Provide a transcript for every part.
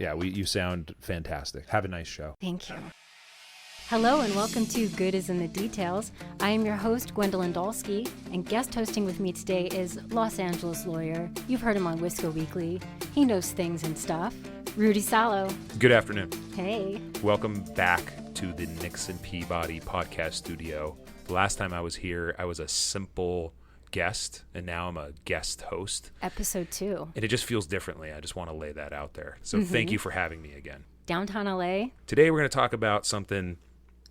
Yeah, you sound fantastic. Have a nice show. Thank you. Hello and welcome to Good is in the Details. I am your host, Gwendolyn Dolske, and guest hosting with me today is Los Angeles lawyer. You've heard him on Wisco Weekly. He knows things and stuff. Rudy Salo. Good afternoon. Hey. Welcome back to the Nixon Peabody podcast studio. The last time I was here, I was a simple guest, and now I'm a guest host. Episode 2. And it just feels differently. I just want to lay that out there. So Thank you for having me again. Downtown LA. Today we're going to talk about something.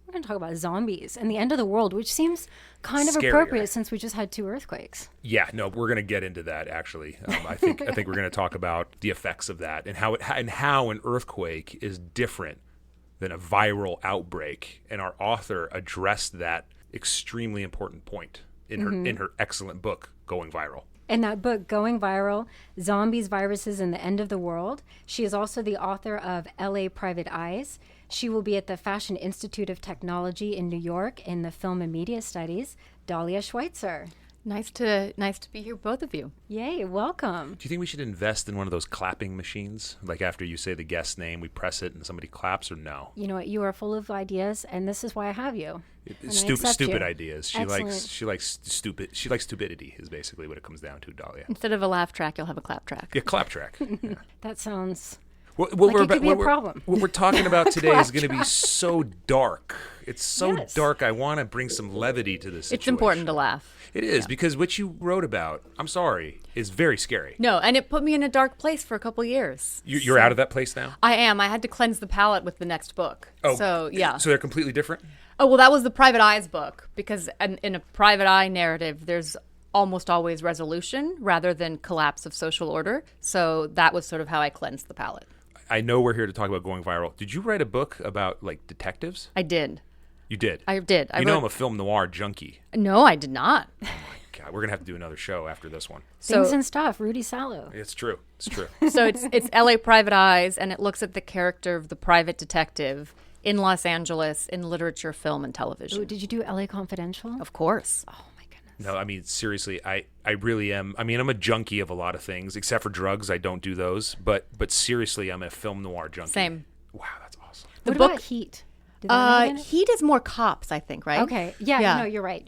We're going to talk about zombies and the end of the world, which seems kind of Scarier. appropriate since we just had 2 earthquakes. Yeah, no, we're going to get into that actually. I think we're going to talk about the effects of that and how an earthquake is different than a viral outbreak. And our author addressed that extremely important point in her excellent book, Going Viral. In that book, Going Viral, Zombies, Viruses, and the End of the World, she is also the author of LA Private Eyes. She will be at the Fashion Institute of Technology in New York in the Film and Media Studies. Dahlia Schweitzer. Nice to be here, both of you. Yay, welcome. Do you think we should invest in one of those clapping machines? Like after you say the guest name, we press it and somebody claps, or no? You know what? You are full of ideas, and this is why I have you. Stupid ideas. She Excellent. likes stupidity is basically what it comes down to, Dahlia. Instead of a laugh track, you'll have a clap track. Yeah, clap track. Yeah. That sounds What it could be a problem. What we're talking about today is going to be so dark. It's so Yes. dark. I want to bring some levity to this situation. It's important to laugh. It is, because what you wrote about, I'm sorry, is very scary. No, and it put me in a dark place for a couple years. You're out of that place now? I am. I had to cleanse the palate with the next book. Oh, so yeah. So they're completely different? Oh, well, that was the Private Eyes book, because in a private eye narrative, there's almost always resolution rather than collapse of social order. So that was sort of how I cleansed the palate. I know we're here to talk about Going Viral. Did you write a book about, like, detectives? I did. You did? I did. You know I'm a film noir junkie. No, I did not. God, we're going to have to do another show after this one. things and stuff. Rudy Salo. It's true. It's true. So it's LA Private Eyes, and it looks at the character of the private detective in Los Angeles in literature, film, and television. Ooh, did you do LA Confidential? Of course. Oh, my goodness. No, I mean, seriously, I really am. I mean, I'm a junkie of a lot of things, except for drugs. I don't do those. But seriously, I'm a film noir junkie. Same. Wow, that's awesome. What book- about Heat? Did that have it? Heat is more cops, I think, right? Okay. Yeah, no, you're right.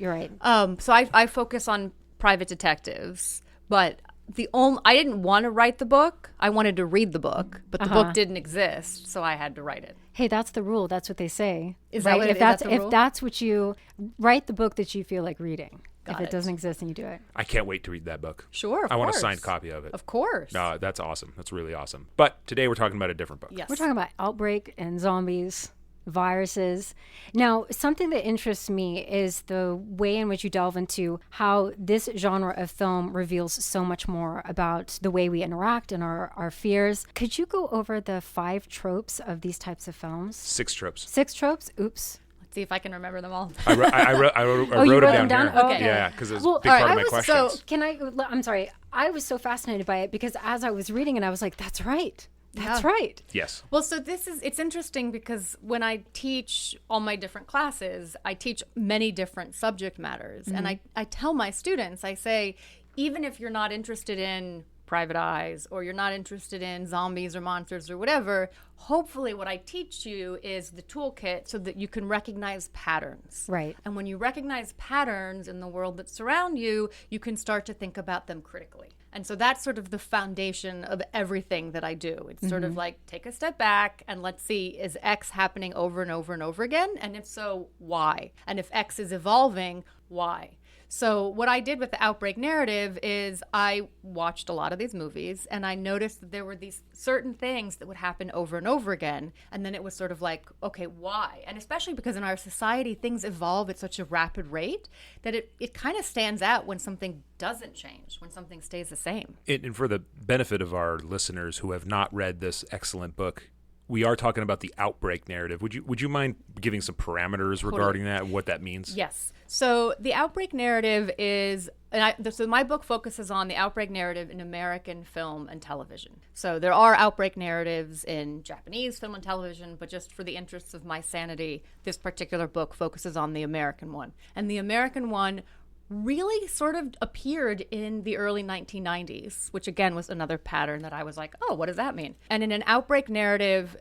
So I focus on private detectives, but I didn't want to write the book. I wanted to read the book, but the book didn't exist, so I had to write it. Hey, that's the rule. That's what they say. Is right? that what if is that's that the rule? if that's what you write the book that you feel like reading. Got if it it. doesn't exist, then you do it. I can't wait to read that book. Sure, of I want a course. signed copy of it. Of course. No, that's awesome. That's really awesome. But today we're talking about a different book. Yes. We're talking about Outbreak and zombies, viruses. Now, something that interests me is the way in which you delve into how this genre of film reveals so much more about the way we interact and our fears. Could you go over the 5 tropes of these types of films? 6 tropes. 6 tropes? Oops. Let's see if I can remember them all. I wrote you them down here. Okay. Yeah, because it was Well, a big all part right, of my I was- questions. I'm sorry. I was so fascinated by it because as I was reading it, I was like, that's right. That's Yeah. right. Yes. Well, so it's interesting because when I teach all my different classes, I teach many different subject matters. And I tell my students, I say, even if you're not interested in Private Eyes or you're not interested in zombies or monsters or whatever, hopefully what I teach you is the toolkit so that you can recognize patterns. Right. And when you recognize patterns in the world that surround you, you can start to think about them critically. And so that's sort of the foundation of everything that I do. It's sort of like take a step back and let's see, is X happening over and over and over again? And if so, why? And if X is evolving, why? So what I did with the Outbreak narrative is I watched a lot of these movies and I noticed that there were these certain things that would happen over and over again. And then it was sort of like, okay, why? And especially because in our society, things evolve at such a rapid rate that it kind of stands out when something doesn't change, when something stays the same. And for the benefit of our listeners who have not read this excellent book, we are talking about the Outbreak narrative. Would you mind giving some parameters regarding that and what that means? Yes. So the Outbreak narrative is, so my book focuses on the Outbreak narrative in American film and television. So there are Outbreak narratives in Japanese film and television, but just for the interests of my sanity, this particular book focuses on the American one. And the American one really sort of appeared in the early 1990s, which again was another pattern that I was like, oh, what does that mean? And in an outbreak narrative,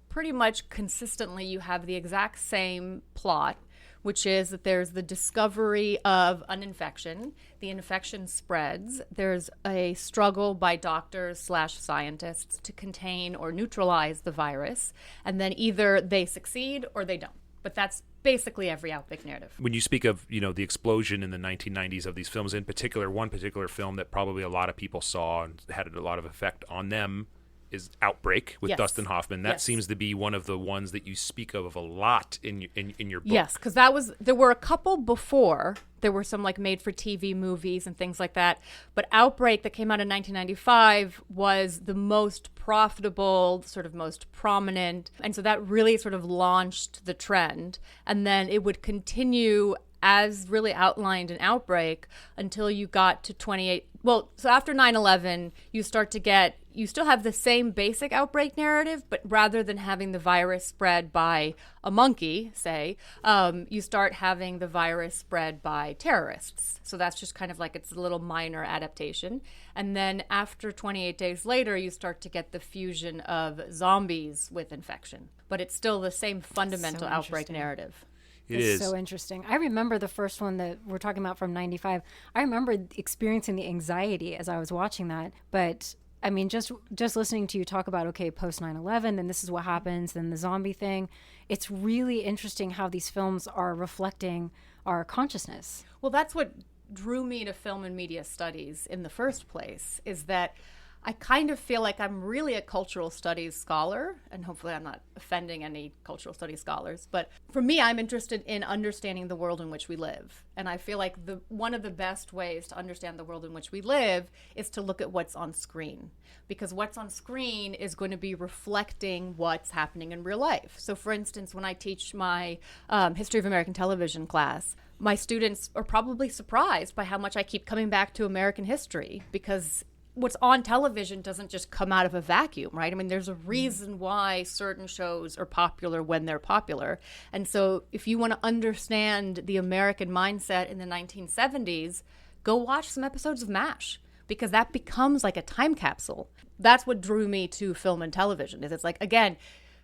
pretty much consistently you have the exact same plot, which is that there's the discovery of an infection. The infection spreads. There's a struggle by doctors/scientists to contain or neutralize the virus. And then either they succeed or they don't. But that's basically every outbreak narrative. When you speak of, the explosion in the 1990s of these films, in particular, one particular film that probably a lot of people saw and had a lot of effect on them is Outbreak with Yes. Dustin Hoffman. That Yes. seems to be one of the ones that you speak of a lot in your book. Yes, because there were a couple before. There were some like made-for-TV movies and things like that. But Outbreak, that came out in 1995, was the most profitable, sort of most prominent. And so that really sort of launched the trend. And then it would continue as really outlined in Outbreak until you got to 28. Well, so after 9/11, you still have the same basic outbreak narrative, but rather than having the virus spread by a monkey, say, you start having the virus spread by terrorists. So that's just kind of like it's a little minor adaptation. And then after 28 days later, you start to get the fusion of zombies with infection. But it's still the same fundamental outbreak narrative. It's so interesting. I remember the first one that we're talking about from 95. I remember experiencing the anxiety as I was watching that. But I mean, just listening to you talk about, okay, post 9/11, then this is what happens, then the zombie thing. It's really interesting how these films are reflecting our consciousness. Well, that's what drew me to film and media studies in the first place, is that I kind of feel like I'm really a cultural studies scholar, and hopefully I'm not offending any cultural studies scholars. But for me, I'm interested in understanding the world in which we live. And I feel like one of the best ways to understand the world in which we live is to look at what's on screen. Because what's on screen is going to be reflecting what's happening in real life. So for instance, when I teach my History of American Television class, my students are probably surprised by how much I keep coming back to American history, because what's on television doesn't just come out of a vacuum, right? I mean, there's a reason why certain shows are popular when they're popular. And so if you want to understand the American mindset in the 1970s, go watch some episodes of MASH, because that becomes like a time capsule. That's what drew me to film and television, is it's like, again,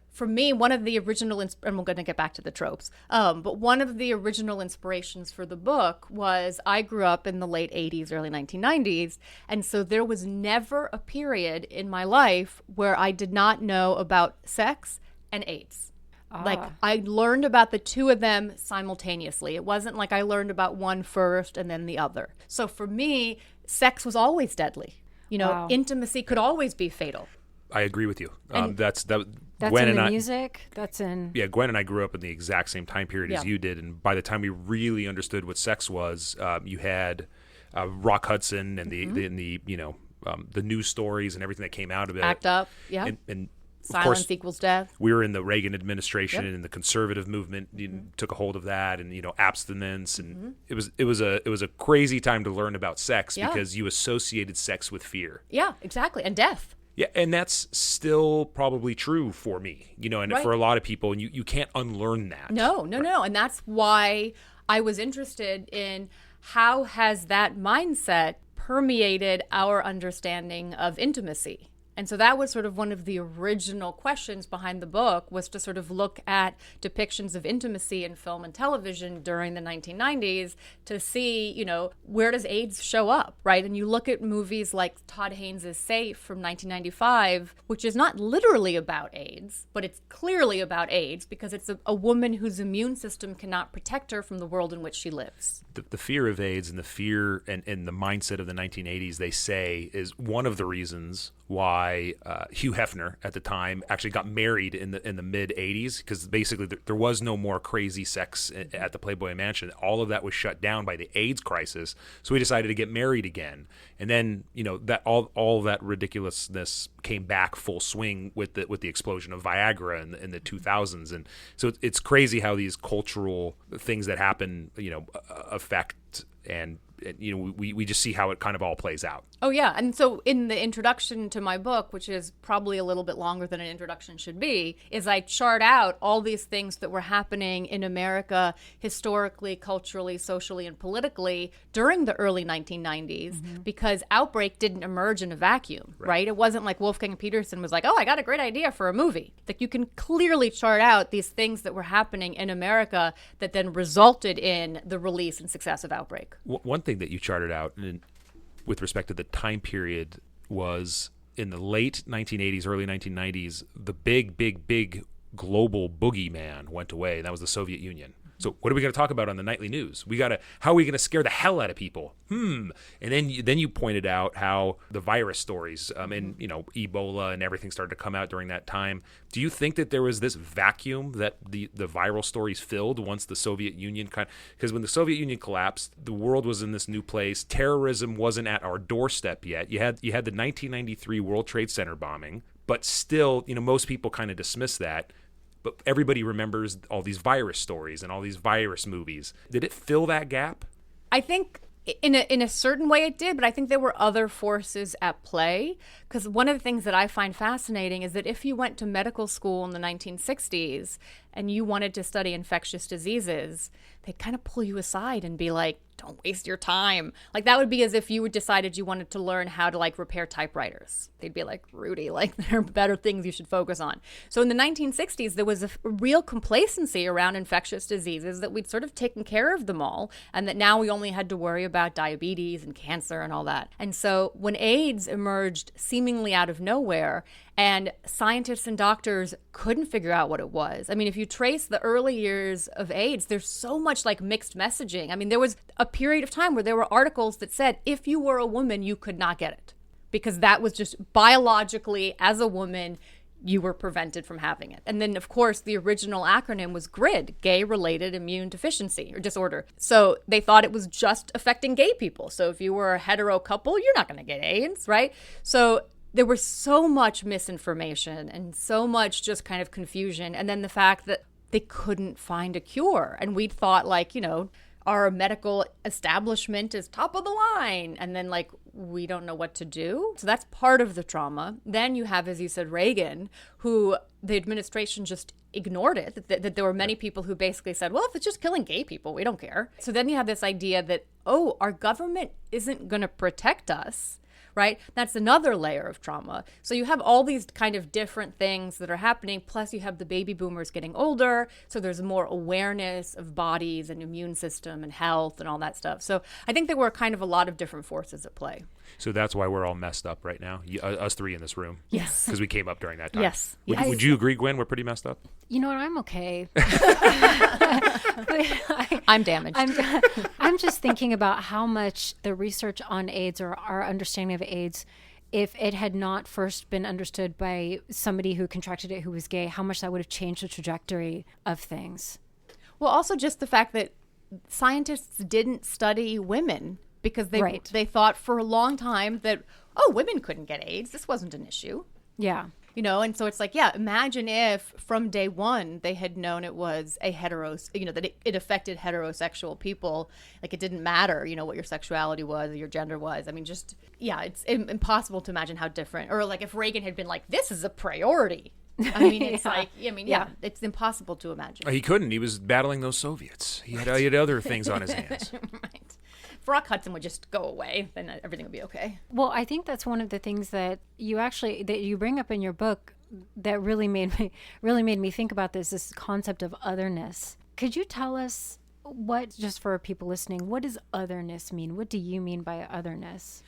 for me, one of the original, and we're going to get back to the tropes, but one of the original inspirations for the book was I grew up in the late 80s, early 1990s, and so there was never a period in my life where I did not know about sex and AIDS. Like, I learned about the two of them simultaneously. It wasn't like I learned about one first and then the other. So for me, sex was always deadly. Intimacy could always be fatal. I agree with you. That's Gwen in the music. That's in. Yeah, Gwen and I grew up in the exact same time period as you did, and by the time we really understood what sex was, you had Rock Hudson and the news stories and everything that came out of it. Act Up, yeah. And Silence of course, equals death. We were in the Reagan administration, and the conservative movement took a hold of that, and abstinence, and it was a crazy time to learn about sex because you associated sex with fear. Yeah, exactly, and death. Yeah, and that's still probably true for me, and for a lot of people, and you can't unlearn that. No. And that's why I was interested in how has that mindset permeated our understanding of intimacy. And so that was sort of one of the original questions behind the book, was to sort of look at depictions of intimacy in film and television during the 1990s to see, where does AIDS show up, right? And you look at movies like Todd Haynes' Safe from 1995, which is not literally about AIDS, but it's clearly about AIDS because it's a woman whose immune system cannot protect her from the world in which she lives. The fear of AIDS and the fear and the mindset of the 1980s, they say, is one of the reasons why Hugh Hefner at the time actually got married in the mid 80s, because basically there was no more crazy sex at the Playboy Mansion. All of that was shut down by the AIDS crisis, so he decided to get married again. And then that all that ridiculousness came back full swing with the explosion of Viagra in the 2000s. And so it's crazy how these cultural things that happen affect and we just see how it kind of all plays out. Oh, yeah. And so in the introduction to my book, which is probably a little bit longer than an introduction should be, is I chart out all these things that were happening in America historically, culturally, socially, and politically during the early 1990s, because Outbreak didn't emerge in a vacuum, right? It wasn't like Wolfgang Peterson was like, oh, I got a great idea for a movie. Like, you can clearly chart out these things that were happening in America that then resulted in the release and success of Outbreak. One thing that you charted out with respect to the time period was in the late 1980s, early 1990s, the big global boogeyman went away, and that was the Soviet Union. So what are we going to talk about on the nightly news? How are we going to scare the hell out of people? And then you pointed out how the virus stories and Ebola and everything started to come out during that time. Do you think that there was this vacuum that the viral stories filled once the Soviet Union because when the Soviet Union collapsed, the world was in this new place. Terrorism wasn't at our doorstep yet. You had the 1993 World Trade Center bombing, but still, most people kind of dismiss that. But everybody remembers all these virus stories and all these virus movies. Did it fill that gap? I think in a certain way it did, but I think there were other forces at play. Because one of the things that I find fascinating is that if you went to medical school in the 1960s and you wanted to study infectious diseases, they'd kind of pull you aside and be like, don't waste your time. Like, that would be as if you decided you wanted to learn how to repair typewriters. They'd be like, Rudy, there are better things you should focus on. So in the 1960s, there was a real complacency around infectious diseases, that we'd sort of taken care of them all, and that now we only had to worry about diabetes and cancer and all that. And so when AIDS emerged seemingly out of nowhere, and scientists and doctors couldn't figure out what it was. I mean, if you trace the early years of AIDS, there's so much mixed messaging. I mean, there was a period of time where there were articles that said if you were a woman, you could not get it, because that was just biologically, as a woman, you were prevented from having it. And then, of course, the original acronym was GRID, Gay-Related Immune Deficiency or Disorder. So they thought it was just affecting gay people. So if you were a hetero couple, you're not going to get AIDS, right? So there was so much misinformation and so much just kind of confusion. And then the fact that they couldn't find a cure. And we thought our medical establishment is top of the line. And then we don't know what to do. So that's part of the trauma. Then you have, as you said, Reagan, who the administration just ignored it, that there were many people who basically said, well, if it's just killing gay people, we don't care. So then you have this idea that, our government isn't going to protect us. Right? That's another layer of trauma. So you have all these kind of different things that are happening, plus you have the baby boomers getting older, so there's more awareness of bodies and immune system and health and all that stuff. So I think there were kind of a lot of different forces at play. So that's why we're all messed up right now, us three in this room. Yes. Because we came up during that time. Yes. Would you agree, Gwen, we're pretty messed up? You know what? I'm okay. I'm damaged. I'm just thinking about how much the research on AIDS, or our understanding of AIDS, if it had not first been understood by somebody who contracted it who was gay, how much that would have changed the trajectory of things. Well, also just the fact that scientists didn't study women because they thought for a long time that, women couldn't get AIDS. This wasn't an issue. Yeah. And so it's imagine if from day one they had known it was a that it affected heterosexual people. It didn't matter, what your sexuality was or your gender was. I mean, it's impossible to imagine how different. Or if Reagan had been this is a priority. I mean, it's it's impossible to imagine. He couldn't. He was battling those Soviets. He had other things on his hands. Right. If Rock Hudson would just go away, then everything would be okay. Well, I think that's one of the things that you bring up in your book that really made me think about this concept of otherness. Could you tell us just for people listening, what does otherness mean? What do you mean by otherness?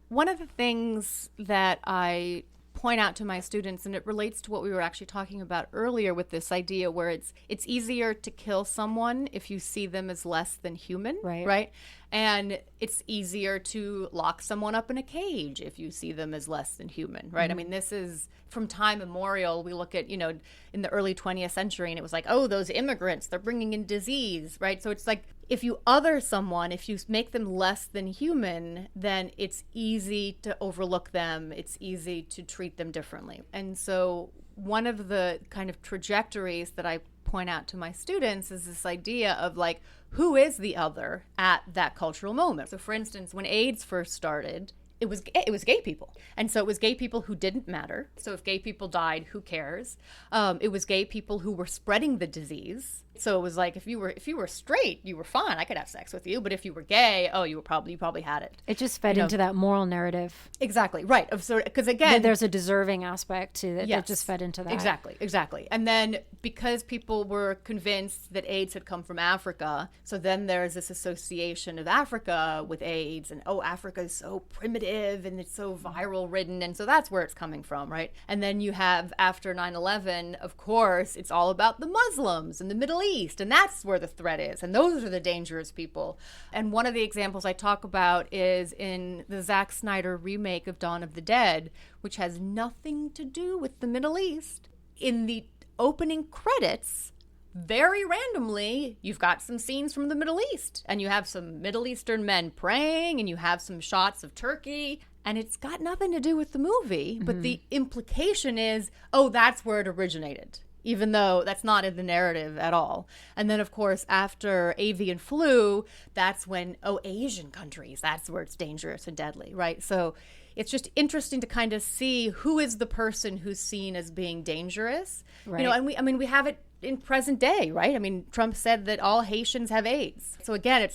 One of the things that I point out to my students, and it relates to what we were actually talking about earlier with this idea where it's easier to kill someone if you see them as less than human, right? And it's easier to lock someone up in a cage if you see them as less than human, right? Mm-hmm. I mean, this is from time immemorial. We look at, in the early 20th century, and it was those immigrants, they're bringing in disease, right? So it's if you other someone, if you make them less than human, then it's easy to overlook them. It's easy to treat them differently. And so one of the kind of trajectories that I point out to my students is this idea of like, who is the other at that cultural moment? So for instance, when AIDS first started, it was gay people. And so it was gay people who didn't matter. So if gay people died, who cares? It was gay people who were spreading the disease. So it was like, if you were straight, you were fine. I could have sex with you. But if you were gay, oh, you probably had it. It just fed into that moral narrative. Exactly. Right. Because again, there's a deserving aspect to it yes, that just fed into that. Exactly. And then because people were convinced that AIDS had come from Africa, so then there's this association of Africa with AIDS, and Africa is so primitive and it's so viral ridden, and so that's where it's coming from, right? And then you have, after 9/11, of course, it's all about the Muslims and the Middle East, and that's where the threat is, and those are the dangerous people. And one of the examples I talk about is in the Zack Snyder remake of Dawn of the Dead, which has nothing to do with the Middle East. In the opening credits, very randomly, you've got some scenes from the Middle East, and you have some Middle Eastern men praying, and you have some shots of Turkey, and it's got nothing to do with the movie, but the implication is, that's where it originated, even though that's not in the narrative at all. And then, of course, after avian flu, that's when, Asian countries, that's where it's dangerous and deadly, right? So it's just interesting to kind of see who is the person who's seen as being dangerous. Right. And we have it in present day, right? I mean, Trump said that all Haitians have AIDS. So again,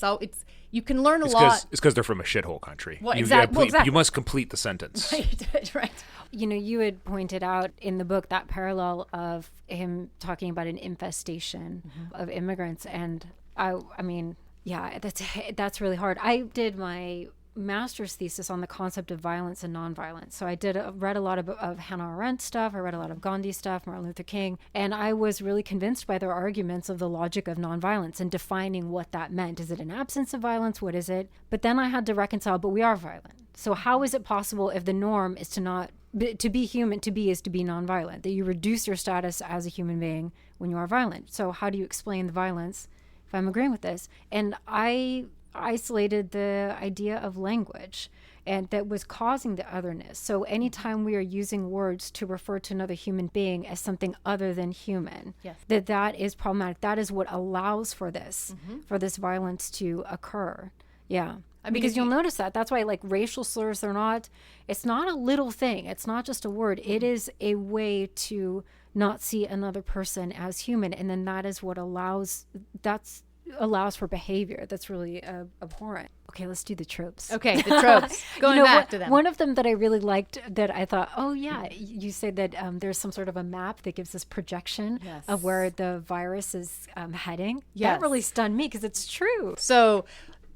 you can learn a lot. It's because they're from a shithole country. Well, exactly. You must complete the sentence. Right. You had pointed out in the book that parallel of him talking about an infestation of immigrants. And I mean, yeah, that's really hard. I did my master's thesis on the concept of violence and nonviolence. So I read a lot of Hannah Arendt stuff. I read a lot of Gandhi stuff, Martin Luther King, and I was really convinced by their arguments of the logic of nonviolence and defining what that meant. Is it an absence of violence? What is it? But then I had to reconcile, but we are violent. So how is it possible if the norm is to be human, to be nonviolent, that you reduce your status as a human being when you are violent? So how do you explain the violence if I'm agreeing with this? And I isolated the idea of language, and that was causing the otherness. So anytime we are using words to refer to another human being as something other than human, yes, that is problematic. That is what allows for this violence to occur. Yeah. Because you'll notice that's why, like, racial slurs it's not a little thing. It's not just a word. It is a way to not see another person as human. And then that is what allows for behavior that's really abhorrent. Okay, let's do the tropes. Okay, the tropes. Going back to them. One of them that I really liked, that I thought, you said that there's some sort of a map that gives us projection of where the virus is heading. Yes. That really stunned me because it's true. So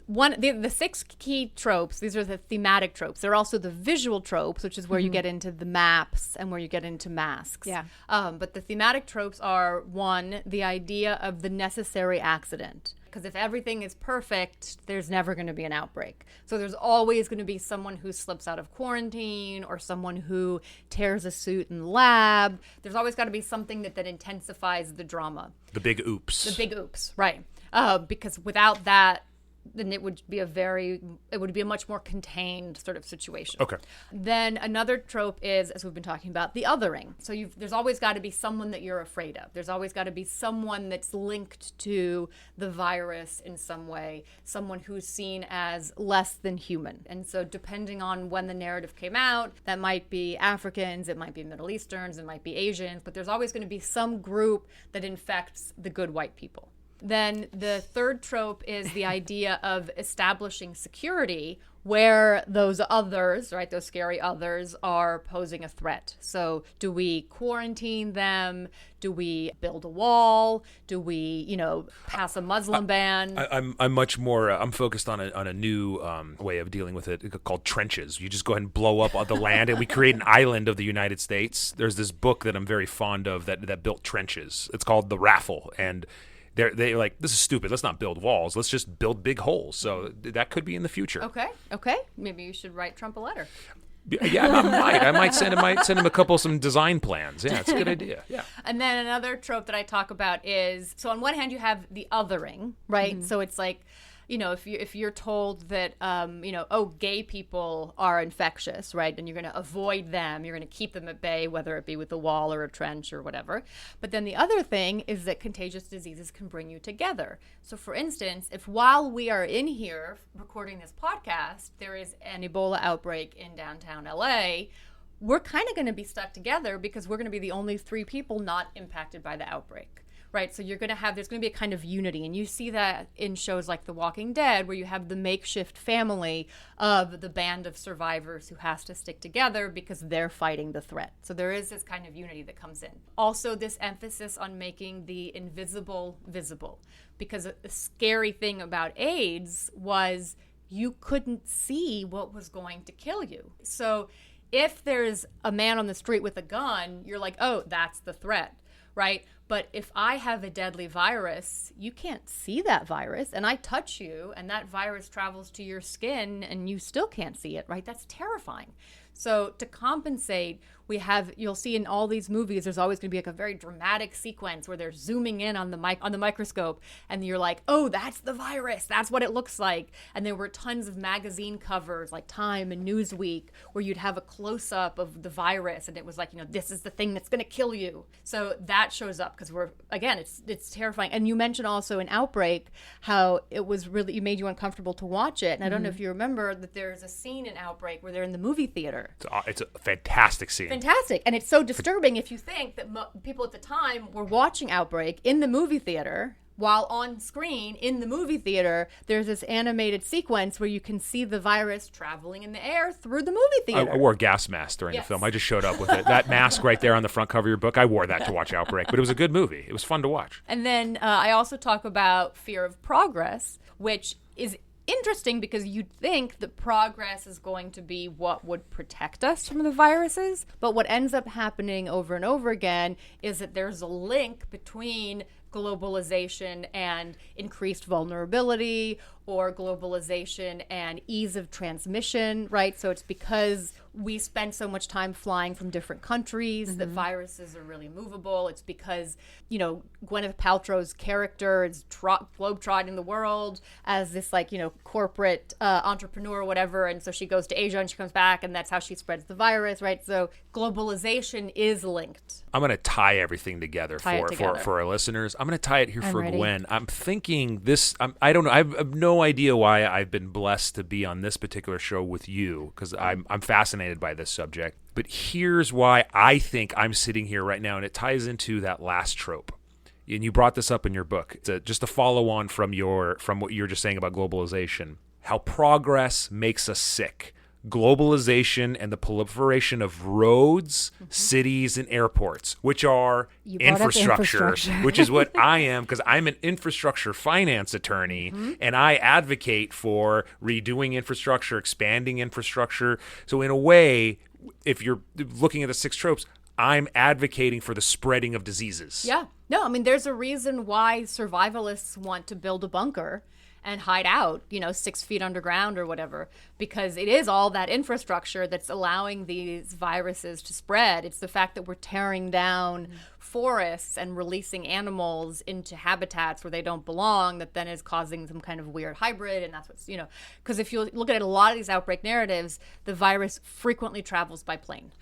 the 6 key tropes, these are the thematic tropes. They're also the visual tropes, which is where you get into the maps and where you get into masks. Yeah. But the thematic tropes are, 1, the idea of the necessary accident. Because if everything is perfect, there's never going to be an outbreak. So there's always going to be someone who slips out of quarantine or someone who tears a suit in the lab. There's always got to be something that intensifies the drama. The big oops. The big oops, right. Because without that, then it would be a much more contained sort of situation. Okay. Then another trope is, as we've been talking about, the othering. So there's always got to be someone that you're afraid of. There's always got to be someone that's linked to the virus in some way, someone who's seen as less than human. And so depending on when the narrative came out, that might be Africans, it might be Middle Easterns, it might be Asians, but there's always going to be some group that infects the good white people. Then the third trope is the idea of establishing security where those others, right, those scary others, are posing a threat. So do we quarantine them? Do we build a wall? Do we, pass a Muslim ban? I'm much more. I'm focused on a new way of dealing with it called trenches. You just go ahead and blow up the land, and we create an island of the United States. There's this book that I'm very fond of that built trenches. It's called The Raffle, and they're like, this is stupid. Let's not build walls. Let's just build big holes. So that could be in the future. Okay. Maybe you should write Trump a letter. Yeah, I might send him some design plans. Yeah, it's a good idea. Yeah. And then another trope that I talk about is, so on one hand you have the othering, right? Mm-hmm. So it's like, if you're told that, oh, gay people are infectious, right? Then you're going to avoid them. You're going to keep them at bay, whether it be with a wall or a trench or whatever. But then the other thing is that contagious diseases can bring you together. So for instance, if while we are in here recording this podcast, there is an Ebola outbreak in downtown LA, we're kind of going to be stuck together because we're going to be the only 3 people not impacted by the outbreak. Right, so there's going to be a kind of unity, and you see that in shows like The Walking Dead, where you have the makeshift family of the band of survivors who has to stick together because they're fighting the threat. So there is this kind of unity that comes in. Also, this emphasis on making the invisible visible, because the scary thing about AIDS was you couldn't see what was going to kill you. So if there's a man on the street with a gun, you're like, oh, that's the threat, right? But if I have a deadly virus, you can't see that virus, and I touch you, and that virus travels to your skin, and you still can't see it, right? That's terrifying. So to compensate, you'll see in all these movies, there's always going to be like a very dramatic sequence where they're zooming in on the microscope, and you're like, oh, that's the virus. That's what it looks like. And there were tons of magazine covers like Time and Newsweek where you'd have a close-up of the virus, and it was like, this is the thing that's going to kill you. So that shows up because it's terrifying. And you mentioned also in Outbreak how it made you uncomfortable to watch it. And I don't know if you remember that there's a scene in Outbreak where they're in the movie theater. It's a fantastic scene. Fantastic. And it's so disturbing if you think that people at the time were watching Outbreak in the movie theater, while on screen in the movie theater, there's this animated sequence where you can see the virus traveling in the air through the movie theater. I wore a gas mask during the film. I just showed up with it. That mask right there on the front cover of your book, I wore that to watch Outbreak. But it was a good movie. It was fun to watch. And then I also talk about fear of progress, which is interesting because you'd think that progress is going to be what would protect us from the viruses. But what ends up happening over and over again is that there's a link between globalization and increased vulnerability, or globalization and ease of transmission, right? So it's because we spend so much time flying from different countries that viruses are really movable. It's because, Gwyneth Paltrow's character is globetrotting the world as this corporate entrepreneur or whatever. And so she goes to Asia and she comes back, and that's how she spreads the virus, right? So globalization is linked. I'm going to tie everything together for our listeners. I'm going to tie it here for ready. Gwen. I'm thinking this, I don't know, I have no idea why I've been blessed to be on this particular show with you, because I'm fascinated by this subject. But here's why I think I'm sitting here right now, and it ties into that last trope. And you brought this up in your book. It's just a follow on from what you were just saying about globalization. How progress makes us sick. Globalization and the proliferation of roads, cities, and airports, which are infrastructure, which is what I am, because I'm an infrastructure finance attorney, and I advocate for redoing infrastructure, expanding infrastructure. So in a way, if you're looking at the 6 tropes, I'm advocating for the spreading of diseases. Yeah. No, I mean, there's a reason why survivalists want to build a bunker and hide out, 6 feet underground or whatever, because it is all that infrastructure that's allowing these viruses to spread. It's the fact that we're tearing down forests and releasing animals into habitats where they don't belong that then is causing some kind of weird hybrid. And that's what's, because if you look at a lot of these outbreak narratives, the virus frequently travels by plane.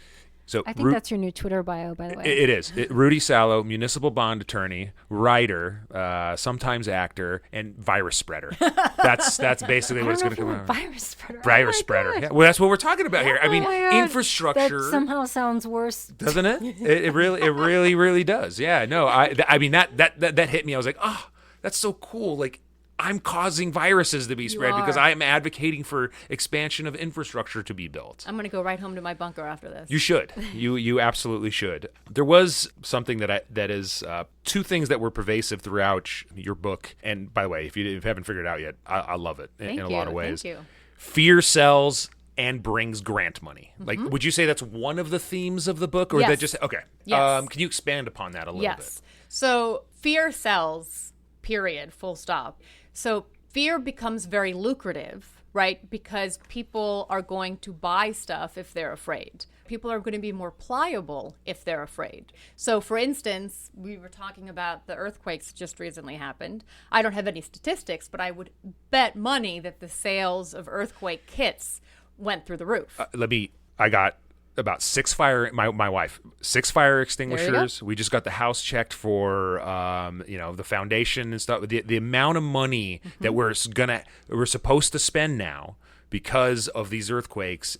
So I think that's your new Twitter bio, by the way. It is. Rudy Salo, municipal bond attorney, writer, sometimes actor, and virus spreader. That's basically what it's going to come out. Virus spreader. Virus spreader. Yeah. Well, that's what we're talking about here. I mean, infrastructure. That somehow sounds worse. Doesn't it? It really does. Yeah. No. I mean that hit me. I was like, oh, that's so cool. Like, I'm causing viruses to be spread because I am advocating for expansion of infrastructure to be built. I'm going to go right home to my bunker after this. You should. You absolutely should. There was something that is 2 things that were pervasive throughout your book. And by the way, if you haven't figured it out yet, I love it in a lot of ways. Thank you. Fear sells and brings grant money. Like, would you say that's one of the themes of the book, or that just okay? Yes. Can you expand upon that a little bit? Yes. So fear sells. Period. Full stop. So fear becomes very lucrative, right? Because people are going to buy stuff if they're afraid, People are going to be more pliable if they're afraid. So, for instance, we were talking about the earthquakes just recently happened. I don't have any statistics, but I would bet money that the sales of earthquake kits went through the roof. I got about 6 fire, my wife, 6 fire extinguishers. We just got the house checked for, the foundation and stuff. The amount of money that we're supposed to spend now because of these earthquakes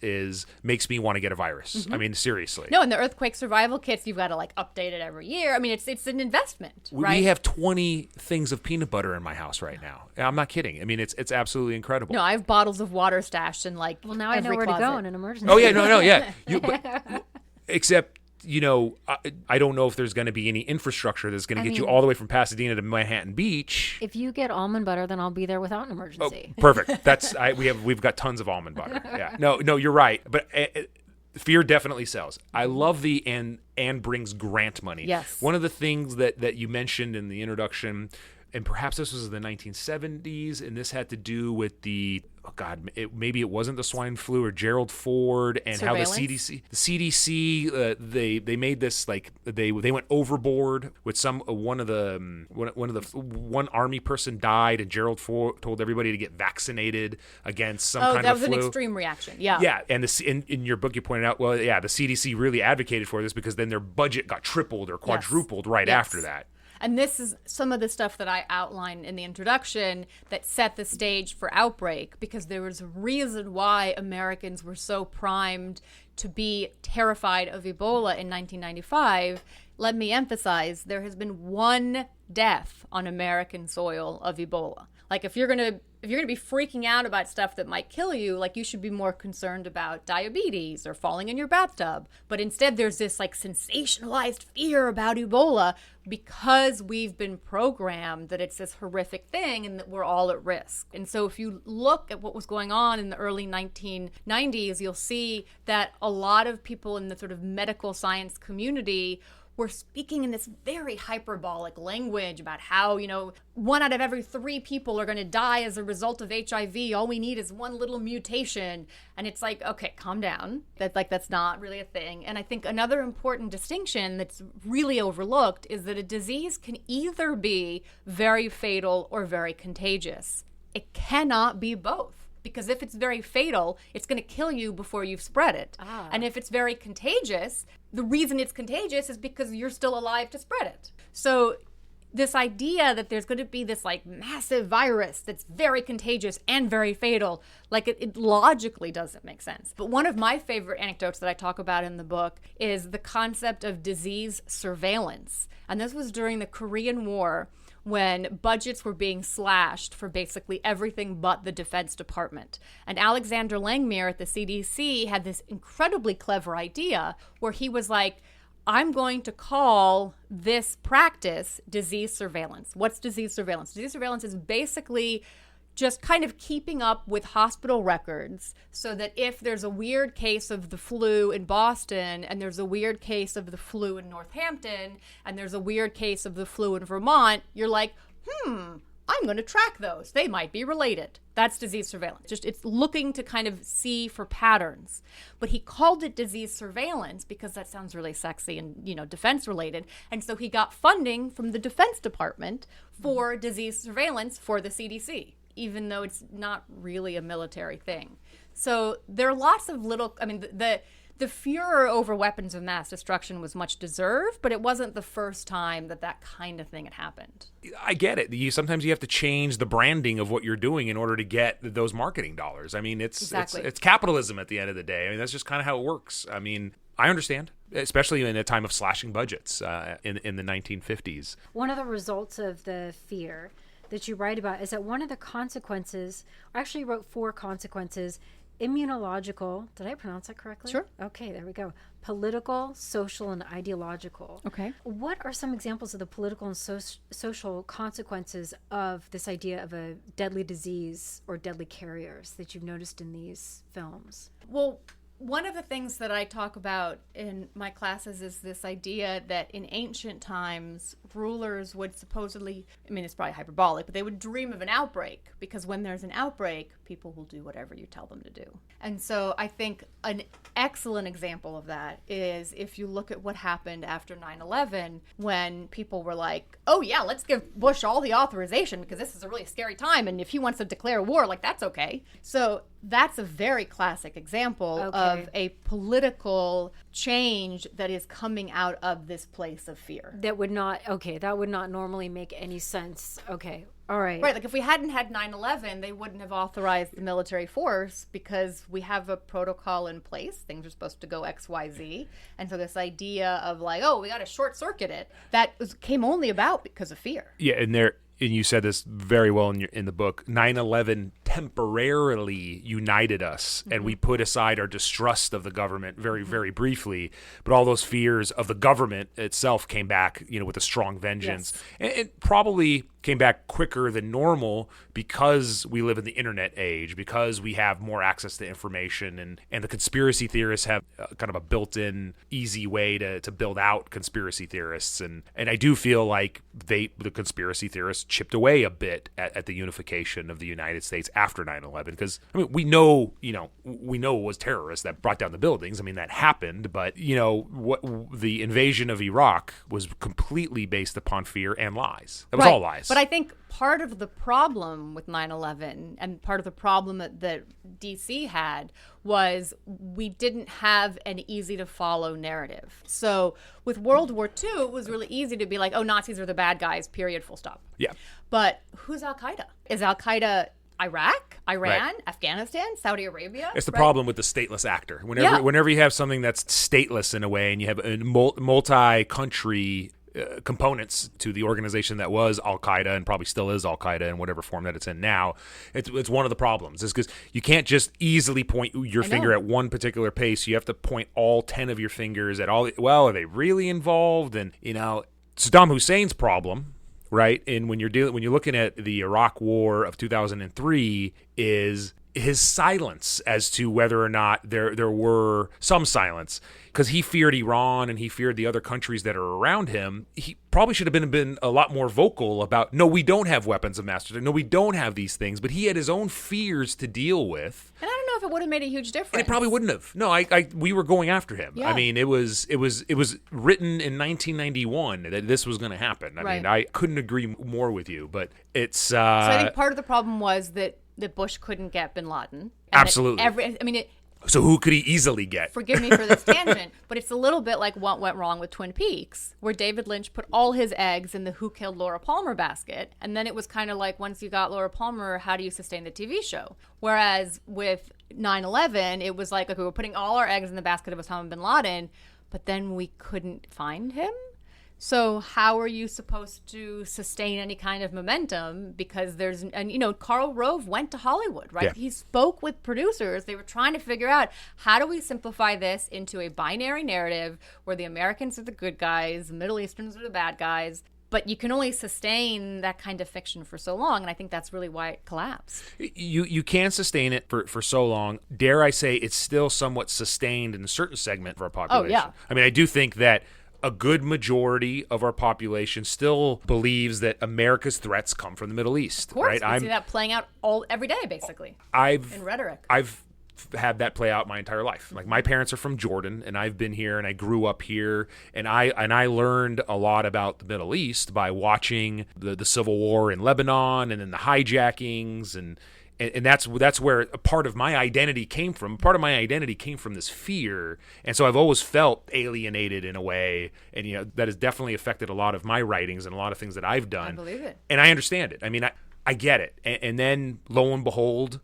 makes me want to get a virus. I mean, seriously. No, and the earthquake survival kits, you've got to update it every year. I mean, it's an investment, right? We have 20 things of peanut butter in my house right now. I'm not kidding. I mean, it's absolutely incredible. No, I have bottles of water stashed in well, now I know where to go in an emergency. Oh yeah, no, yeah. Except, I don't know if there's going to be any infrastructure that's going to get you all the way from Pasadena to Manhattan Beach. If you get almond butter, then I'll be there without an emergency. Oh, perfect. We've got tons of almond butter. Yeah. No, you're right. But fear definitely sells. I love the and brings grant money. Yes. One of the things that you mentioned in the introduction, and perhaps this was the 1970s, and this had to do with maybe it wasn't the swine flu or Gerald Ford, and how the CDC, they made this they went overboard with one army person died, and Gerald Ford told everybody to get vaccinated against some kind of flu. Oh, that was an extreme reaction. Yeah. Yeah, and in your book you pointed out, the CDC really advocated for this because then their budget got tripled or quadrupled after that. And this is some of the stuff that I outlined in the introduction that set the stage for Outbreak, because there was a reason why Americans were so primed to be terrified of Ebola in 1995. Let me emphasize, there has been 1 death on American soil of Ebola. If you're gonna be freaking out about stuff that might kill you, you should be more concerned about diabetes or falling in your bathtub. But instead, there's this sensationalized fear about Ebola because we've been programmed that it's this horrific thing and that we're all at risk. And so if you look at what was going on in the early 1990s, you'll see that a lot of people in the sort of medical science community were speaking in this very hyperbolic language about how, 1 out of every 3 people are going to die as a result of HIV. All we need is 1 little mutation. And it's okay, calm down. That's not really a thing. And I think another important distinction that's really overlooked is that a disease can either be very fatal or very contagious. It cannot be both. Because if it's very fatal, it's going to kill you before you've spread it. And if it's very contagious, the reason it's contagious is because you're still alive to spread it. So this idea that there's going to be this massive virus that's very contagious and very fatal, it logically doesn't make sense. But one of my favorite anecdotes that I talk about in the book is the concept of disease surveillance. And this was during the Korean War, when budgets were being slashed for basically everything but the Defense Department. And Alexander Langmuir at the CDC had this incredibly clever idea where he was I'm going to call this practice disease surveillance. What's disease surveillance? Disease surveillance is basically just kind of keeping up with hospital records so that if there's a weird case of the flu in Boston and there's a weird case of the flu in Northampton and there's a weird case of the flu in Vermont, you're I'm going to track those. They might be related. That's disease surveillance. It's looking to kind of see for patterns. But he called it disease surveillance because that sounds really sexy and, defense related. And so he got funding from the Defense Department for disease surveillance for the CDC, even though it's not really a military thing. So there are lots of the furor over weapons of mass destruction was much deserved, but it wasn't the first time that kind of thing had happened. I get it. Sometimes you have to change the branding of what you're doing in order to get those marketing dollars. I mean, it's capitalism at the end of the day. I mean, that's just kind of how it works. I mean, I understand, especially in a time of slashing budgets in the 1950s. One of the results of the fear that you write about is that one of the consequences, I actually wrote 4 consequences: immunological, did I pronounce that correctly? Sure. Okay, there we go. Political, social, and ideological. Okay. What are some examples of the political and social consequences of this idea of a deadly disease or deadly carriers that you've noticed in these films? Well, One of the things that I talk about in my classes is this idea that in ancient times, rulers would supposedly, I mean, it's probably hyperbolic, but they would dream of an outbreak, because when there's an outbreak, people will do whatever you tell them to do. And so I think an excellent example of that is if you look at what happened after 9/11, when people were like, oh yeah, let's give Bush all the authorization because this is a really scary time, and if he wants to declare war, like, that's okay. So that's a very classic example of a political change that is coming out of this place of fear. That would not normally make any sense. Okay. All right. Right. Like if we hadn't had 9/11, they wouldn't have authorized the military force because we have a protocol in place. Things are supposed to go X, Y, Z. And so this idea of like, oh, we got to short circuit it, came only about because of fear. Yeah. And you said this very well in the book. 9/11 temporarily united us, and we put aside our distrust of the government very, very briefly. But all those fears of the government itself came back, with a strong vengeance. Yes. And it probably came back quicker than normal because we live in the internet age, because we have more access to information, and the conspiracy theorists have kind of a built-in easy way to build out conspiracy theorists. And I do feel like the conspiracy theorists chipped away a bit at the unification of the United States after 9/11, because we know it was terrorists that brought down the buildings. I mean, that happened, but what the invasion of Iraq was completely based upon fear and lies. It was all lies. But I think part of the problem with 9/11 and part of the problem that DC had was we didn't have an easy to follow narrative. So with World War II, it was really easy to be like, oh, Nazis are the bad guys, period, full stop. Yeah. But who's Al-Qaeda? Is Al-Qaeda Iraq, Iran, Right. Afghanistan, Saudi Arabia? It's the problem with the stateless actor. Whenever you have something that's stateless in a way, and you have a multi-country components to the organization that was Al-Qaeda and probably still is Al-Qaeda in whatever form that it's in now, it's one of the problems. Is because you can't just easily point your finger at one particular pace. You have to point all 10 of your fingers at all. Well, are they really involved? And Saddam Hussein's problem, right? And when you're looking at the Iraq War of 2003, is his silence as to whether or not there were some silence, because he feared Iran and he feared the other countries that are around him. He probably should have been a lot more vocal about, no, we don't have weapons of mass destruction. No, we don't have these things. But he had his own fears to deal with. And I don't know if it would have made a huge difference. And it probably wouldn't have. No, we were going after him. Yeah. I mean, it was written in 1991 that this was going to happen. I mean, I couldn't agree more with you. But it's so I think part of the problem was that Bush couldn't get bin Laden. Absolutely. So who could he easily get? Forgive me for this tangent, but it's a little bit like what went wrong with Twin Peaks, where David Lynch put all his eggs in the Who Killed Laura Palmer basket. And then it was kind of like, once you got Laura Palmer, how do you sustain the TV show? Whereas with 9/11, it was like, okay, we're putting all our eggs in the basket of Osama bin Laden, but then we couldn't find him. So how are you supposed to sustain any kind of momentum? Because Karl Rove went to Hollywood, right? Yeah. He spoke with producers. They were trying to figure out, how do we simplify this into a binary narrative where the Americans are the good guys, the Middle Easterns are the bad guys? But you can only sustain that kind of fiction for so long, and I think that's really why it collapsed. You can sustain it for so long. Dare I say it's still somewhat sustained in a certain segment of our population. Oh, yeah. I mean, I do think that a good majority of our population still believes that America's threats come from the Middle East. Of course, right? we see that playing out every day, basically, in rhetoric. I've had that play out my entire life. Like, my parents are from Jordan, and I've been here, and I grew up here, and I learned a lot about the Middle East by watching the civil war in Lebanon, and then the hijackings, and that's where a part of my identity came from. Part of my identity came from this fear, and so I've always felt alienated in a way, and that has definitely affected a lot of my writings and a lot of things that I've done. I believe it, and I understand it. I mean, I get it. And then lo and behold,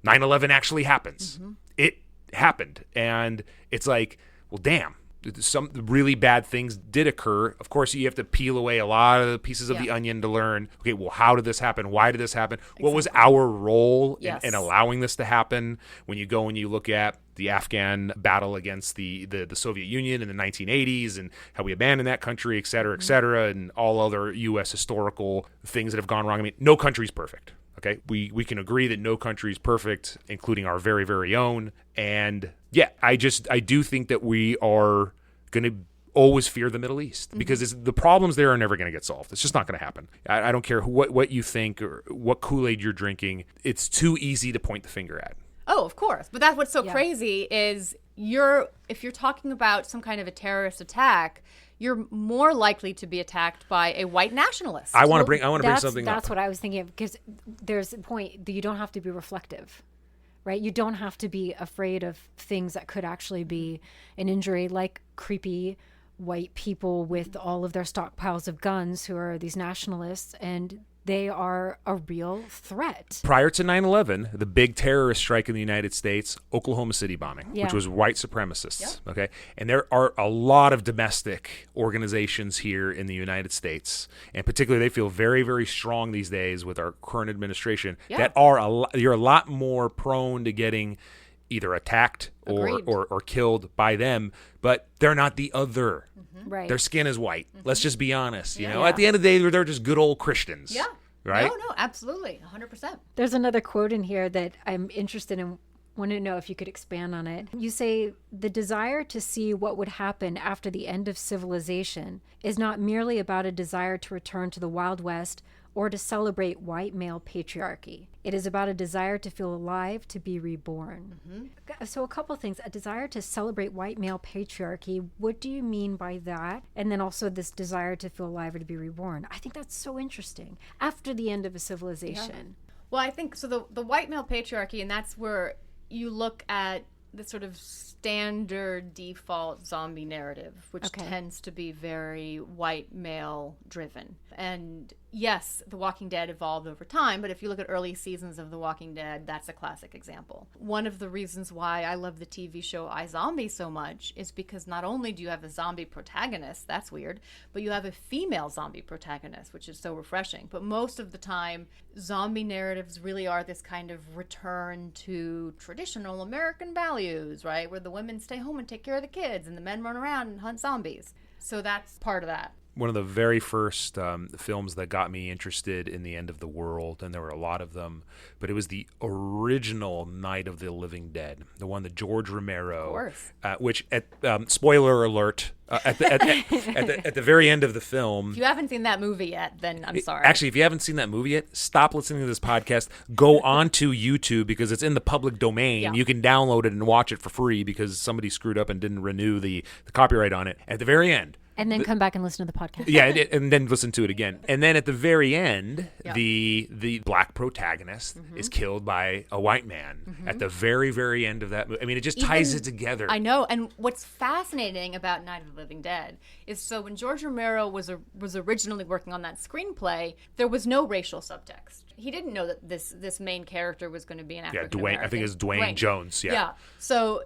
9/11 actually happens. Mm-hmm. It happened, and it's like, well, damn. Some really bad things did occur. Of course, you have to peel away a lot of the pieces of the onion to learn, okay, well, how did this happen? Why did this happen? Exactly. What was our role in allowing this to happen? When you go and you look at the Afghan battle against the Soviet Union in the 1980s and how we abandoned that country, et cetera, and all other U.S. historical things that have gone wrong. I mean, no country's perfect. Okay, we can agree that no country is perfect, including our very, very own. And yeah, I do think that we are going to always fear the Middle East because the problems there are never going to get solved. It's just not going to happen. I don't care what you think or what Kool-Aid you're drinking. It's too easy to point the finger at. Oh, of course. But that's what's so crazy is if you're talking about some kind of a terrorist attack, you're more likely to be attacked by a white nationalist. I want to bring something up. That's what I was thinking of, because there's a point that you don't have to be reflective, right? You don't have to be afraid of things that could actually be an injury, like creepy white people with all of their stockpiles of guns who are these nationalists, and they are a real threat. Prior to 9/11, the big terrorist strike in the United States, Oklahoma City bombing, which was white supremacists. Yep. Okay, and there are a lot of domestic organizations here in the United States, and particularly they feel very, very strong these days with our current administration that you're a lot more prone to getting either attacked or killed by them, but they're not the other. Right. Their skin is white. Let's just be honest. You know, at the end of the day, they're just good old Christians. Yeah. Right? No, absolutely. 100%. There's another quote in here that I'm interested in. Want to know if you could expand on it. You say, the desire to see what would happen after the end of civilization is not merely about a desire to return to the Wild West or to celebrate white male patriarchy. It is about a desire to feel alive, to be reborn. So a couple things. A desire to celebrate white male patriarchy. What do you mean by that? And then also this desire to feel alive or to be reborn. I think that's so interesting. After the end of a civilization. Well, I think so. The white male patriarchy, and that's where you look at the sort of standard default zombie narrative, which tends to be very white male driven. And yes, The Walking Dead evolved over time, but if you look at early seasons of The Walking Dead, that's a classic example. One of the reasons why I love the TV show iZombie so much is because not only do you have a zombie protagonist, that's weird, but you have a female zombie protagonist, which is so refreshing. But most of the time, zombie narratives really are this kind of return to traditional American values, right? Where the women stay home and take care of the kids and the men run around and hunt zombies. So that's part of that. One of the very first films that got me interested in the end of the world, and there were a lot of them, but it was the original Night of the Living Dead, the one that George Romero, which, spoiler alert, at the very end of the film. If you haven't seen that movie yet, then I'm sorry. Actually, if you haven't seen that movie yet, stop listening to this podcast. Go onto YouTube because it's in the public domain. Yeah. You can download it and watch it for free because somebody screwed up and didn't renew the copyright on it. At the very end. And then come back and listen to the podcast. Yeah, and then listen to it again. And then at the very end, the black protagonist is killed by a white man at the very, very end of that movie. I mean, it just ties it together. I know. And what's fascinating about Night of the Living Dead is so when George Romero was originally working on that screenplay, there was no racial subtext. He didn't know that this main character was going to be an African American. I think it's Dwayne Jones. Yeah. So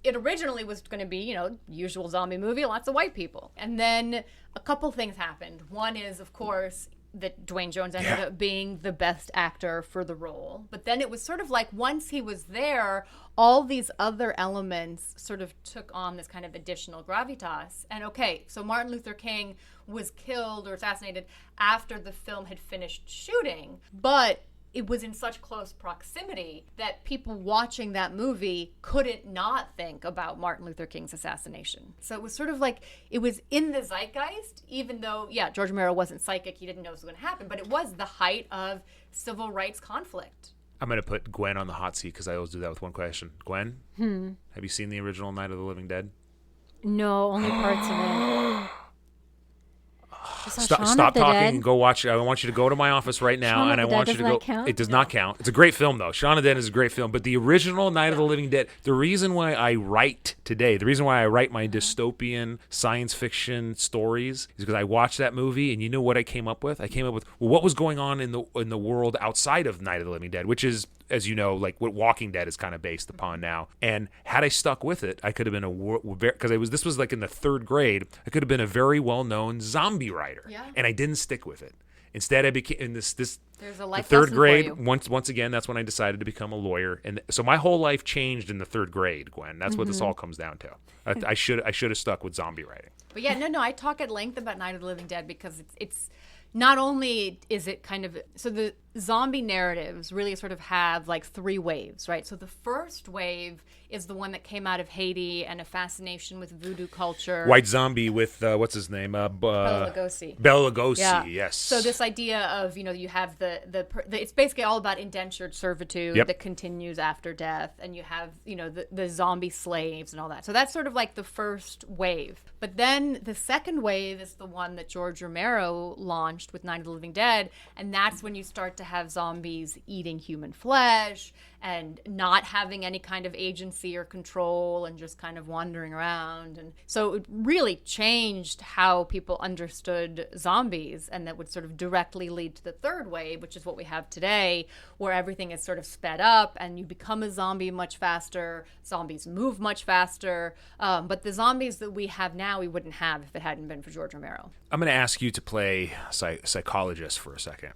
it originally was going to be, usual zombie movie, lots of white people. And then a couple things happened. One is, of course, that Dwayne Jones ended up being the best actor for the role. But then it was sort of like once he was there, all these other elements sort of took on this kind of additional gravitas. And so Martin Luther King was killed or assassinated after the film had finished shooting. But it was in such close proximity that people watching that movie couldn't not think about Martin Luther King's assassination. So it was sort of like it was in the zeitgeist, even though, George Romero wasn't psychic. He didn't know this was going to happen. But it was the height of civil rights conflict. I'm going to put Gwen on the hot seat because I always do that with one question. Gwen, have you seen the original Night of the Living Dead? No, only parts of it. Stop talking and go watch it. I want you to go to my office right now, Shaun and I of the want Dead, you to does go. that count? It does not count. It's a great film, though. Shaun of the Dead is a great film, but the original Night of the Living Dead. The reason why I write today, the reason why I write my dystopian science fiction stories, is because I watched that movie, and you know what I came up with? I came up with what was going on in the world outside of Night of the Living Dead, which is, as you know, like what Walking Dead is kind of based upon now. And had I stuck with it, I could have been because this was like in the third grade. I could have been a very well-known zombie writer, and I didn't stick with it. Instead, I became this There's a The life third lesson for grade, you. once again, that's when I decided to become a lawyer, and so my whole life changed in the third grade, Gwen. That's what this all comes down to. I should have stuck with zombie writing. But yeah, no, I talk at length about Night of the Living Dead because it's not only is it kind of, so the zombie narratives really sort of have like three waves, right? So the first wave is the one that came out of Haiti and a fascination with voodoo culture. White Zombie with what's his name? Bela Lugosi. Bela Lugosi. Yeah. Yes. So this idea of, you have the it's basically all about indentured servitude that continues after death, and you have, the zombie slaves and all that. So that's sort of like the first wave. But then the second wave is the one that George Romero launched with Night of the Living Dead, and that's when you start to have zombies eating human flesh and not having any kind of agency or control and just kind of wandering around. And so it really changed how people understood zombies, and that would sort of directly lead to the third wave, which is what we have today, where everything is sort of sped up and you become a zombie much faster. Zombies move much faster. But the zombies that we have now, we wouldn't have if it hadn't been for George Romero. I'm going to ask you to play psychologist for a second.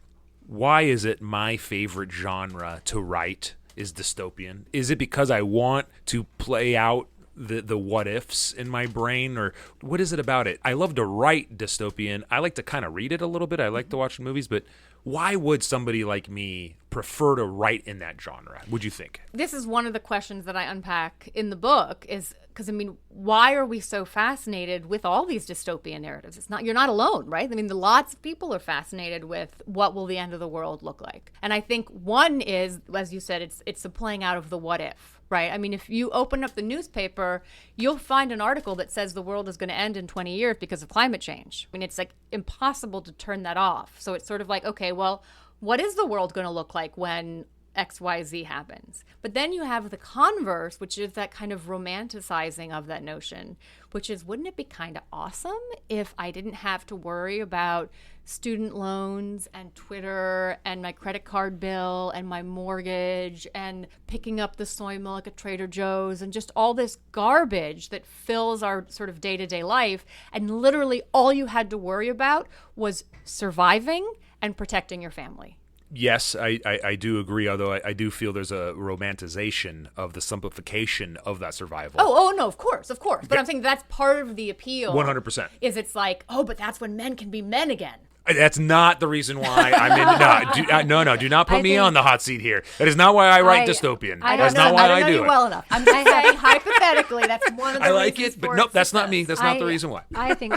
Why is it my favorite genre to write is dystopian? Is it because I want to play out the what ifs in my brain, or what is it about it? I love to write dystopian. I like to kind of read it a little bit. I like to watch movies, but why would somebody like me prefer to write in that genre, would you think? This is one of the questions that I unpack in the book, is because, why are we so fascinated with all these dystopian narratives? You're not alone, right? Lots of people are fascinated with what will the end of the world look like. And I think one is, as you said, it's the playing out of the what if, right? If you open up the newspaper, you'll find an article that says the world is going to end in 20 years because of climate change. It's like impossible to turn that off. So it's sort of like, okay, well, what is the world going to look like when XYZ happens? But then you have the converse, which is that kind of romanticizing of that notion, which is, wouldn't it be kind of awesome if I didn't have to worry about student loans and Twitter and my credit card bill and my mortgage and picking up the soy milk at Trader Joe's and just all this garbage that fills our sort of day-to-day life, and literally all you had to worry about was surviving and protecting your family? Yes, I do agree, although I do feel there's a romanticization of the simplification of that survival. Oh no, of course. But I'm saying that's part of the appeal. 100%. Is it's like, but that's when men can be men again. That's not the reason why I'm in. No, do not put me on the hot seat here. That is not why I write dystopian. That's not why I know do you it. well enough. I'm just saying, hypothetically, that's one of the I like reasons it, but for nope, its that's not success. me. That's not the reason why. I think,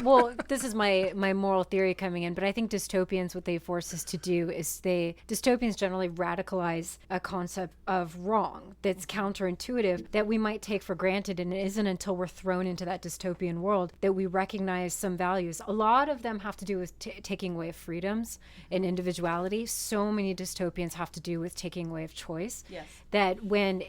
this is my moral theory coming in, but I think dystopians, what they force us to do is dystopians generally radicalize a concept of wrong that's counterintuitive, that we might take for granted, and it isn't until we're thrown into that dystopian world that we recognize some values. A lot of them have to do with taking away of freedoms and individuality. So many dystopians have to do with taking away of choice. Yes. That when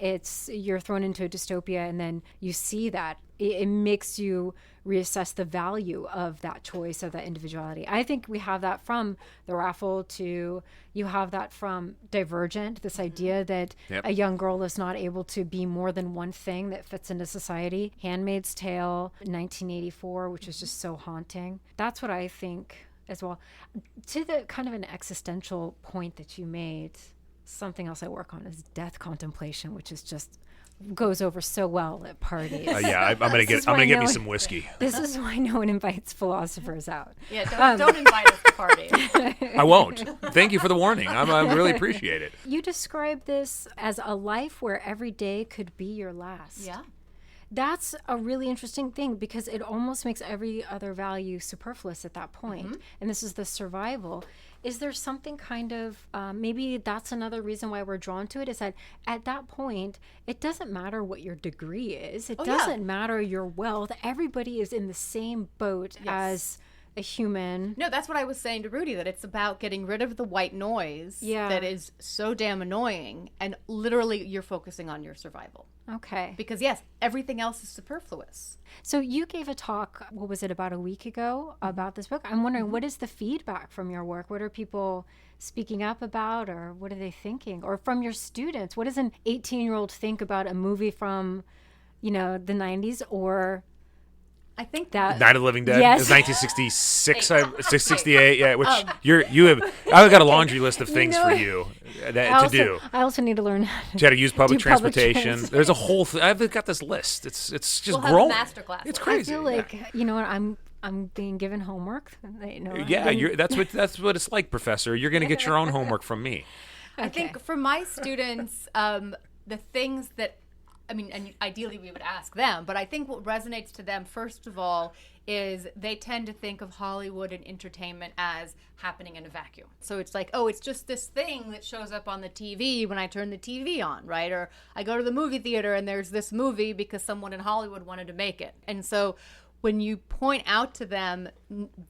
you're thrown into a dystopia and then you see that, it makes you reassess the value of that choice, of that individuality. I think we have that from The Raffle to, you have that from Divergent, this idea that a young girl is not able to be more than one thing that fits into society. Handmaid's Tale, 1984, which is just so haunting. That's what I think as well. To the kind of an existential point that you made, something else I work on is death contemplation, which is just goes over so well at parties. I'm gonna get me some whiskey. This is why no one invites philosophers out. Yeah, don't invite us to parties. I won't. Thank you for the warning. I really appreciate it. You describe this as a life where every day could be your last. Yeah. That's a really interesting thing, because it almost makes every other value superfluous at that point. Mm-hmm. And this is the survival. Is there something kind of, maybe that's another reason why we're drawn to it, is that at that point, it doesn't matter what your degree is. It doesn't matter your wealth. Everybody is in the same boat as a human. No, that's what I was saying to Rudy, that it's about getting rid of the white noise that is so damn annoying, and literally you're focusing on your survival. Okay. Because yes, everything else is superfluous. So you gave a talk, what was it, about a week ago about this book? I'm wondering, what is the feedback from your work? What are people speaking up about, or what are they thinking? Or from your students, what does an 18-year-old think about a movie from, the 90s, or I think that Night of the Living Dead Yes. is 1966, 668. Yeah, which you have. I've got a laundry list of things for you to do. I also need to learn You had to use public do public transportation. There's a whole. I've got this list. It's just we'll growing. have a masterclass. It's I crazy. feel like you know what I'm being given homework. That's what it's like, Professor. You're going to get your own homework from me. I think for my students, the things that, I mean, and ideally we would ask them, but I think what resonates to them, first of all, is they tend to think of Hollywood and entertainment as happening in a vacuum. So it's like, oh, it's just this thing that shows up on the TV when I turn the TV on, right? Or I go to the movie theater and there's this movie because someone in Hollywood wanted to make it. And so when you point out to them,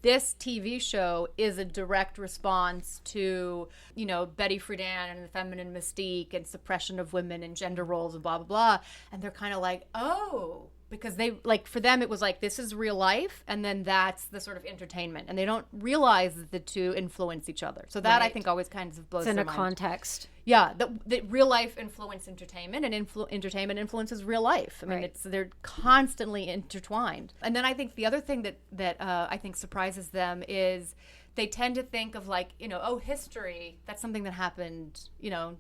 this TV show is a direct response to, you know, Betty Friedan and the feminine mystique and suppression of women and gender roles and blah, blah, blah. And they're kind of like, oh, because they, like, for them, it was like, this is real life. And then that's the sort of entertainment. And they don't realize that the two influence each other. So that I think always kind of blows it's in their a mind. context. Yeah, that real life influence entertainment, and entertainment influences real life. I mean, Right. they're constantly intertwined. And then I think the other thing that I think surprises them is they tend to think of, like, you know, oh, history, that's something that happened, you know,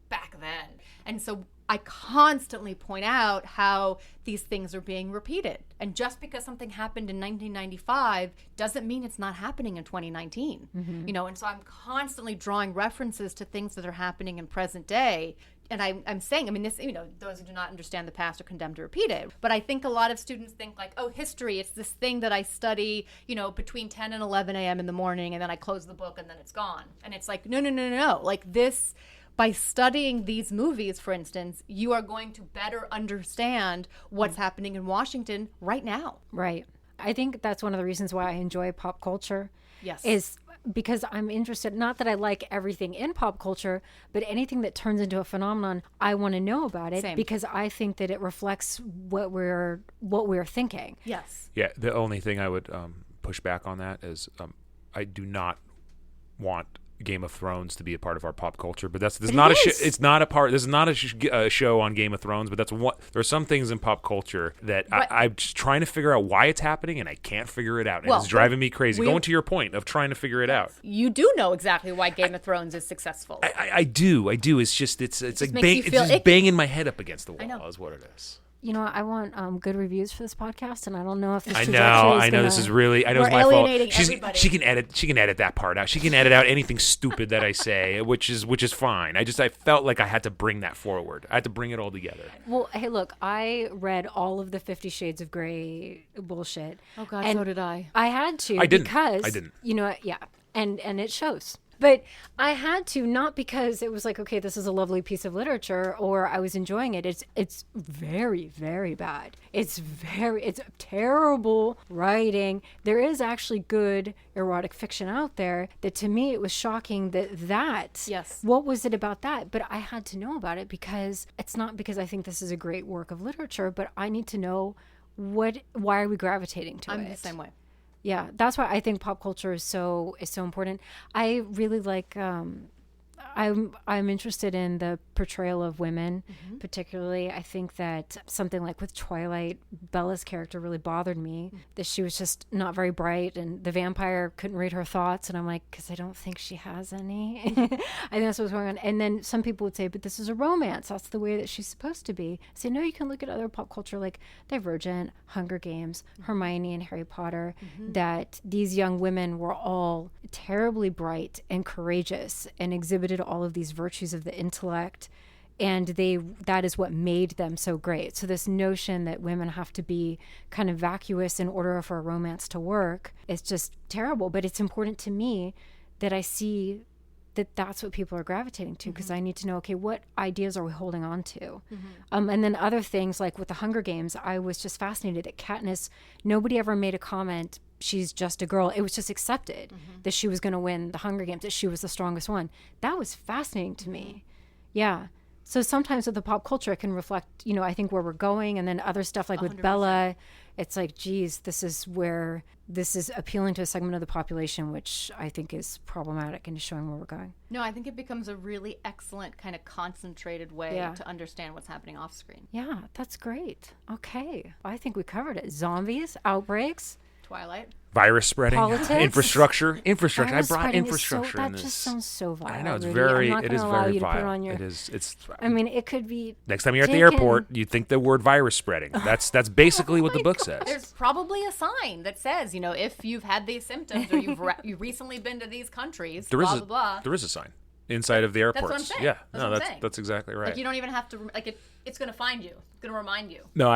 back then. And so I constantly point out how these things are being repeated. And just because something happened in 1995 doesn't mean it's not happening in 2019. You know, and so I'm constantly drawing references to things that are happening in present day. And I'm saying, I mean, this, you know, those who do not understand the past are condemned to repeat it. But I think a lot of students think, like, oh, history, it's this thing that I study, you know, between 10 and 11 a.m. in the morning, and then I close the book and then it's gone. And it's like, no. Like, this, by studying these movies, for instance, you are going to better understand what's happening in Washington right now. Right. I think that's one of the reasons why I enjoy pop culture. Yes. Is because I'm interested, not that I like everything in pop culture, but anything that turns into a phenomenon, I want to know about it. Same. Because I think that it reflects what we're thinking. Yes. Yeah, the only thing I would push back on that is I do not want Game of Thrones to be a part of our pop culture, but this is not a show on Game of Thrones, but that's what there are some things in pop culture that I'm just trying to figure out why it's happening, and I can't figure it out, and it's driving me crazy. Going to your point of trying to figure it out, You do know exactly why Game of Thrones is successful. I do. It's just it's like makes you feel icky. banging my head up against the wall. know. Is what it is. You know, I want good reviews for this podcast, and I don't know if this I trajectory know. is This is really. I know We're it's my fault. alienating everybody. She can edit that part out. She can edit out anything stupid that I say, which is fine. I felt like I had to bring that forward. I had to bring it all together. Well, hey, look, I read all of the 50 Shades of Grey bullshit. Oh, God, and so did I. I had to. I didn't. Because, I didn't. You know, yeah, and it shows. But I had to, not because it was like, okay, this is a lovely piece of literature, or I was enjoying it. It's very, very bad. It's terrible writing. There is actually good erotic fiction out there that, to me, it was shocking that. Yes. What was it about that? But I had to know about it because it's not because I think this is a great work of literature, but I need to know why are we gravitating to it? I'm the same way. Yeah, that's why I think pop culture is so important. I really like. I'm interested in the portrayal of women, particularly. I think that something like with Twilight, Bella's character really bothered me. That she was just not very bright, and the vampire couldn't read her thoughts. And I'm like, because I don't think she has any. I think that's what's going on. And then some people would say, but this is a romance. That's the way that she's supposed to be. I say, no, you can look at other pop culture like Divergent, Hunger Games, Hermione and Harry Potter, that these young women were all terribly bright and courageous and exhibited all of these virtues of the intellect, and that is what made them so great. So this notion that women have to be kind of vacuous in order for a romance to work is just terrible. But it's important to me that I see that that's what people are gravitating to, because I need to know, okay, what ideas are we holding on to? And then other things like with the Hunger Games, I was just fascinated that Katniss, nobody ever made a comment, she's just a girl. It was just accepted that she was going to win the Hunger Games, that she was the strongest one. That was fascinating to me. Yeah. So sometimes with the pop culture, it can reflect, I think where we're going. And then other stuff like with 100%. Bella, it's like, geez, this is appealing to a segment of the population, which I think is problematic and is showing where we're going. No, I think it becomes a really excellent kind of concentrated way to understand what's happening off screen. Yeah, that's great. Okay. I think we covered it. Zombies, outbreaks, Twilight. Virus spreading, politics, infrastructure. Virus I brought spreading infrastructure in that this. just sounds so vile. I know it's Rudy. very. I'm not It is gonna allow very you to put it vile. on your. It is. It's. I mean, it could be. Next time you're at the taken- airport, you think the word virus spreading. That's basically what the book says. There's probably a sign that says, if you've had these symptoms or you've recently been to these countries, There is blah, blah, blah. There is a sign inside of the airports. That's what I'm saying. Yeah, That's what I'm saying. that's exactly right. Like, you don't even have to, it's going to find you. It's going to remind you. No,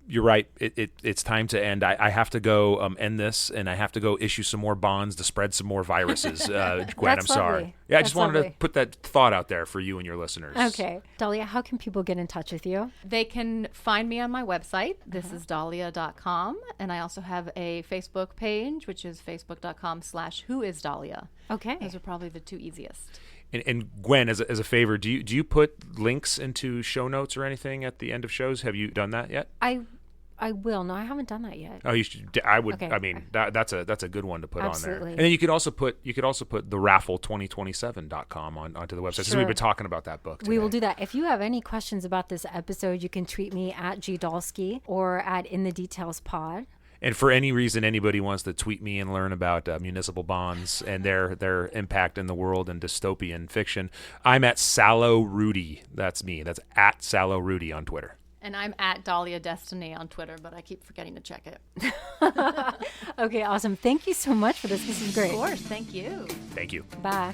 you're right. It's time to end. I have to go end this, and I have to go issue some more bonds to spread some more viruses. Gwen, That's I'm sorry. lovely. Yeah, I That's just wanted to lovely. put that thought out there for you and your listeners. Okay. Dahlia, how can people get in touch with you? They can find me on my website. This is dahlia.com. And I also have a Facebook page, which is facebook.com/whoisdahlia. Okay. Those are probably the two easiest. And Gwen, as a favor, do you put links into show notes or anything at the end of shows? Have you done that yet? I will. No, I haven't done that yet. Oh, you should. I would. Okay. I mean, that's a good one to put on there. Absolutely. And then you could also put the raffle2027.com onto the website. Since we've Sure. been talking about that book today. We will do that. If you have any questions about this episode, you can tweet me at Dolske or at In the Details Pod. And for any reason anybody wants to tweet me and learn about municipal bonds and their impact in the world and dystopian fiction, I'm at Salo Rudy. That's me. That's at Salo Rudy on Twitter. And I'm at Dahlia Destiny on Twitter, but I keep forgetting to check it. Okay, awesome. Thank you so much for this. This is great. Of course. Thank you. Thank you. Bye.